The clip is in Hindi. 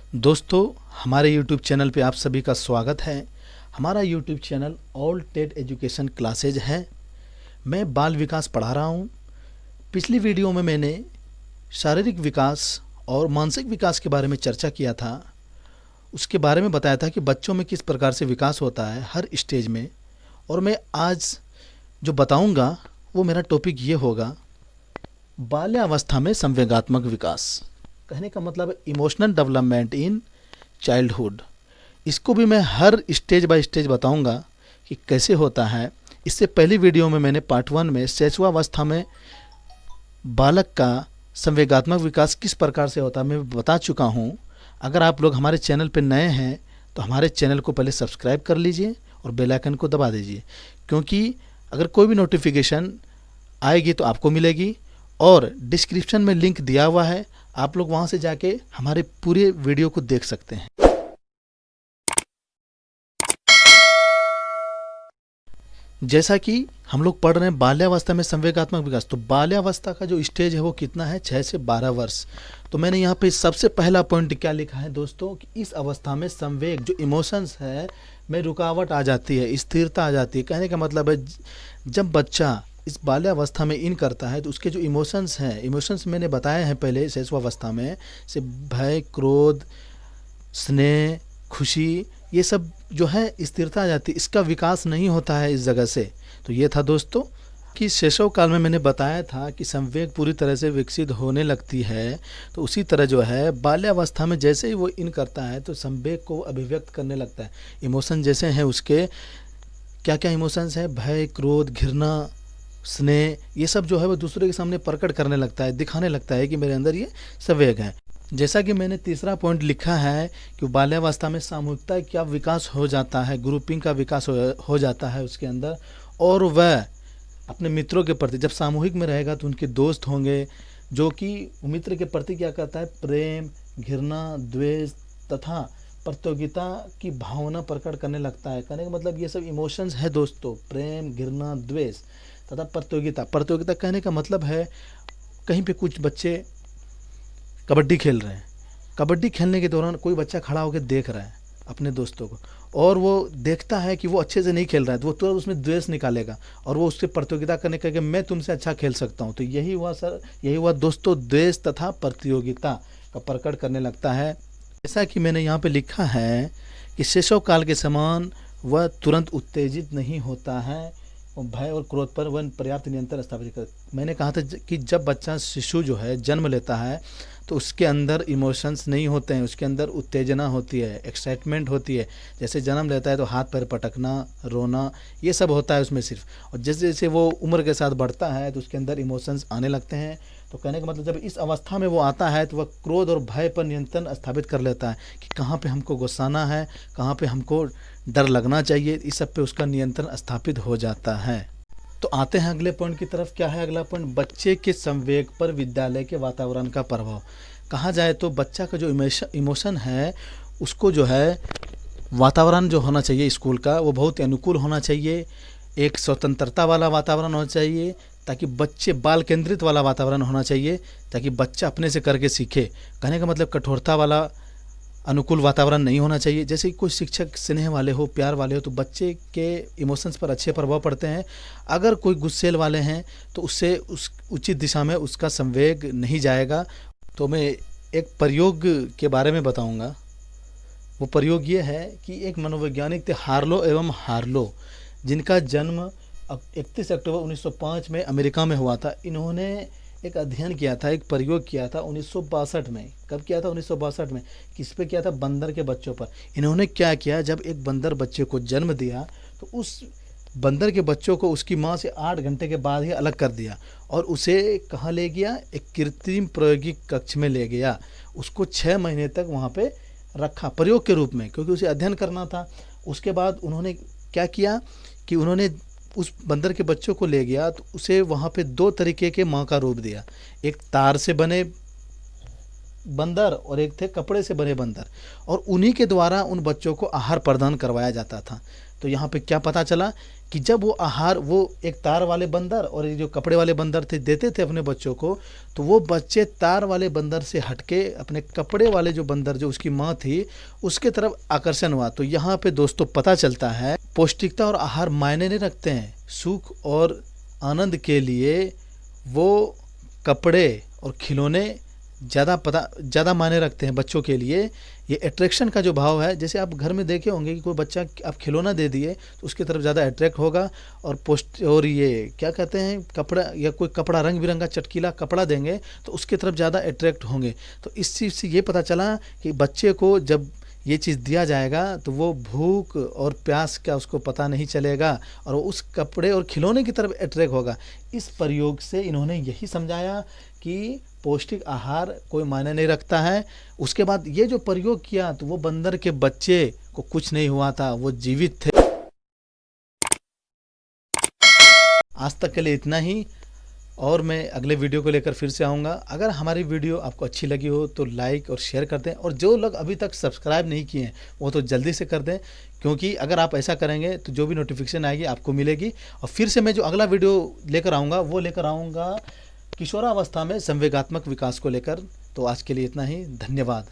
दोस्तों, हमारे YouTube चैनल पे आप सभी का स्वागत है। हमारा YouTube channel all TET education classes है। मैं बाल विकास पढ़ा रहा हूँ। पिछली वीडियो में मैंने शारीरिक विकास और मानसिक विकास के बारे में चर्चा किया था। उसके बारे में बताया था कि बच्चों में किस प्रकार से विकास होता है हर स्टेज में। और मैं आज जो बताऊँगा वो मेरा टॉपिक ये होगा, बाल्यावस्था में संवेगात्मक विकास। कहने का मतलब इमोशनल डेवलपमेंट इन चाइल्डहुड। इसको भी मैं हर स्टेज बाय स्टेज बताऊंगा कि कैसे होता है। इससे पहली वीडियो में मैंने पार्ट 1 में शैशवावस्था में बालक का संवेगात्मक विकास किस प्रकार से होता है मैं बता चुका हूं। अगर आप लोग हमारे चैनल पर नए हैं तो हमारे चैनल को पहले सब्सक्राइब कर लीजिए और बेल आइकन को दबा दीजिए, क्योंकि अगर कोई भी नोटिफिकेशन आएगी तो आपको मिलेगी। और डिस्क्रिप्शन में लिंक दिया हुआ है, आप लोग वहां से जाके हमारे पूरे वीडियो को देख सकते हैं। जैसा कि हम लोग पढ़ रहे हैं बाल्यावस्था में संवेगात्मक विकास, तो बाल्यावस्था का जो स्टेज है वो कितना है, 6 से 12 वर्ष। तो मैंने यहाँ पे सबसे पहला पॉइंट क्या लिखा है दोस्तों, कि इस अवस्था में संवेग जो इमोशंस है में रुकावट आ जाती है, स्थिरता आ जाती है। कहने का मतलब है जब बच्चा इस बाल्यावस्था में इन करता है तो उसके जो इमोशंस हैं, इमोशंस मैंने बताए हैं पहले शैशवावस्था में, से भय, क्रोध, स्नेह, खुशी, ये सब जो है स्थिरता आ जाती है। इसका विकास नहीं होता है इस जगह से। तो ये था दोस्तों कि शैशव काल में मैंने बताया था कि संवेग पूरी तरह से विकसित होने लगती है। तो उसी तरह जो है बाल्यावस्था में जैसे ही वो इन करता है तो संवेग को अभिव्यक्त करने लगता है। इमोशन जैसे हैं उसके, क्या क्या इमोशंस हैं, भय, क्रोध, घृणा, स्नेह, ये सब जो है वो दूसरे के सामने प्रकट करने लगता है, दिखाने लगता है कि मेरे अंदर ये संवेग है। जैसा कि मैंने तीसरा पॉइंट लिखा है कि बाल्यावस्था में सामूहिकता क्या विकास हो जाता है, ग्रुपिंग का विकास हो जाता है उसके अंदर। और वह अपने मित्रों के प्रति जब सामूहिक में रहेगा तो उनके दोस्त होंगे, जो कि मित्र के प्रति क्या करता है, प्रेम, घृणा, द्वेष तथा प्रतियोगिता की भावना प्रकट करने लगता है। कहने का मतलब ये सब इमोशंस है दोस्तों, प्रेम, घृणा, द्वेष तथा प्रतियोगिता। प्रतियोगिता कहने का मतलब है कहीं पे कुछ बच्चे कबड्डी खेल रहे हैं, कबड्डी खेलने के दौरान कोई बच्चा खड़ा होकर देख रहा है अपने दोस्तों को, और वो देखता है कि वो अच्छे से नहीं खेल रहा है तो वो तुरंत उसमें द्वेष निकालेगा और वो उससे प्रतियोगिता करने का कि मैं तुमसे अच्छा खेल सकता हूँ। तो यही हुआ सर, यही हुआ दोस्तों, द्वेष तथा प्रतियोगिता का प्रकट करने लगता है। जैसा कि मैंने यहाँ पे लिखा है कि शैशव काल के समान वह तुरंत उत्तेजित नहीं होता है, भय और क्रोध पर वह पर्याप्त नियंत्रण स्थापित कर। मैंने कहा था कि जब बच्चा शिशु जो है जन्म लेता है तो उसके अंदर इमोशंस नहीं होते हैं, उसके अंदर उत्तेजना होती है, एक्साइटमेंट होती है। जैसे जन्म लेता है तो हाथ पैर पटकना, रोना, ये सब होता है उसमें सिर्फ। और जैसे जैसे वो उम्र के साथ बढ़ता है तो उसके अंदर इमोशंस आने लगते हैं। तो कहने का मतलब जब इस अवस्था में वो आता है तो वह क्रोध और भय पर नियंत्रण स्थापित कर लेता है कि कहाँ पे हमको गुस्साना है, कहाँ पे हमको डर लगना चाहिए, इस सब पे उसका नियंत्रण स्थापित हो जाता है। तो आते हैं अगले पॉइंट की तरफ। क्या है अगला पॉइंट, बच्चे के संवेग पर विद्यालय के वातावरण का प्रभाव। कहा जाए तो बच्चा का जो इमोशन है उसको जो है वातावरण जो होना चाहिए स्कूल का वो बहुत अनुकूल होना चाहिए। एक स्वतंत्रता वाला वातावरण होना चाहिए, ताकि बच्चे बाल केंद्रित वाला वातावरण होना चाहिए, ताकि बच्चा अपने से करके सीखे। कहने का मतलब कठोरता वाला अनुकूल वातावरण नहीं होना चाहिए। जैसे कोई शिक्षक स्नेह वाले हो, प्यार वाले हो तो बच्चे के इमोशंस पर अच्छे प्रभाव पड़ते हैं। अगर कोई गुस्सेल वाले हैं तो उससे उस उचित दिशा में उसका संवेग नहीं जाएगा। तो मैं एक प्रयोग के बारे में बताऊंगा। वो प्रयोग ये है कि एक मनोवैज्ञानिक थे हार्लो एवं हार्लो, जिनका जन्म 31 अक्टूबर 1905 में अमेरिका में हुआ था। इन्होंने एक अध्ययन किया था, एक प्रयोग किया था 1962 में। कब किया था, 1962 में। किस पे किया था, बंदर के बच्चों पर। इन्होंने क्या किया, जब एक बंदर बच्चे को जन्म दिया तो उस बंदर के बच्चों को उसकी माँ से 8 घंटे के बाद ही अलग कर दिया और उसे कहाँ ले गया, एक कृत्रिम प्रायोगिक कक्ष में ले गया। उसको 6 महीने तक वहाँ पे रखा प्रयोग के रूप में, क्योंकि उसे अध्ययन करना था। उसके बाद उन्होंने क्या किया कि उन्होंने उस बंदर के बच्चों को ले गया तो उसे वहाँ पे 2 तरीके के माँ का रूप दिया। एक तार से बने बंदर और एक थे कपड़े से बने बंदर, और उन्हीं के द्वारा उन बच्चों को आहार प्रदान करवाया जाता था। तो यहाँ पे क्या पता चला कि जब वो आहार वो एक तार वाले बंदर और ये जो कपड़े वाले बंदर थे देते थे अपने बच्चों को, तो वो बच्चे तार वाले बंदर से हटके अपने कपड़े वाले जो बंदर जो उसकी माँ थी उसके तरफ आकर्षण हुआ। तो यहाँ पे दोस्तों पता चलता है पौष्टिकता और आहार मायने नहीं रखते हैं। सुख और आनंद के लिए वो कपड़े और खिलौने ज़्यादा मायने रखते हैं बच्चों के लिए। ये अट्रैक्शन का जो भाव है, जैसे आप घर में देखे होंगे कि कोई बच्चा आप खिलौना दे दिए तो उसकी तरफ ज़्यादा अट्रैक्ट होगा, और ये क्या कहते हैं कपड़ा या कोई कपड़ा रंग बिरंगा चटकीला कपड़ा देंगे तो उसकी तरफ ज़्यादा अट्रैक्ट होंगे। तो इस चीज़ से ये पता चला कि बच्चे को जब ये चीज़ दिया जाएगा तो वो भूख और प्यास का उसको पता नहीं चलेगा और वो उस कपड़े और खिलौने की तरफ अट्रैक्ट होगा। इस प्रयोग से इन्होंने यही समझाया कि पौष्टिक आहार कोई मायने नहीं रखता है। उसके बाद ये जो प्रयोग किया तो वो बंदर के बच्चे को कुछ नहीं हुआ था, वो जीवित थे। आज तक के लिए इतना ही, और मैं अगले वीडियो को लेकर फिर से आऊँगा। अगर हमारी वीडियो आपको अच्छी लगी हो तो लाइक और शेयर कर दें, और जो लोग अभी तक सब्सक्राइब नहीं किए हैं वो तो जल्दी से कर दें, क्योंकि अगर आप ऐसा करेंगे तो जो भी नोटिफिकेशन आएगी आपको मिलेगी। और फिर से मैं जो अगला वीडियो लेकर आऊँगा वो लेकर आऊँगा किशोरावस्था में संवेगात्मक विकास को लेकर। तो आज के लिए इतना ही, धन्यवाद।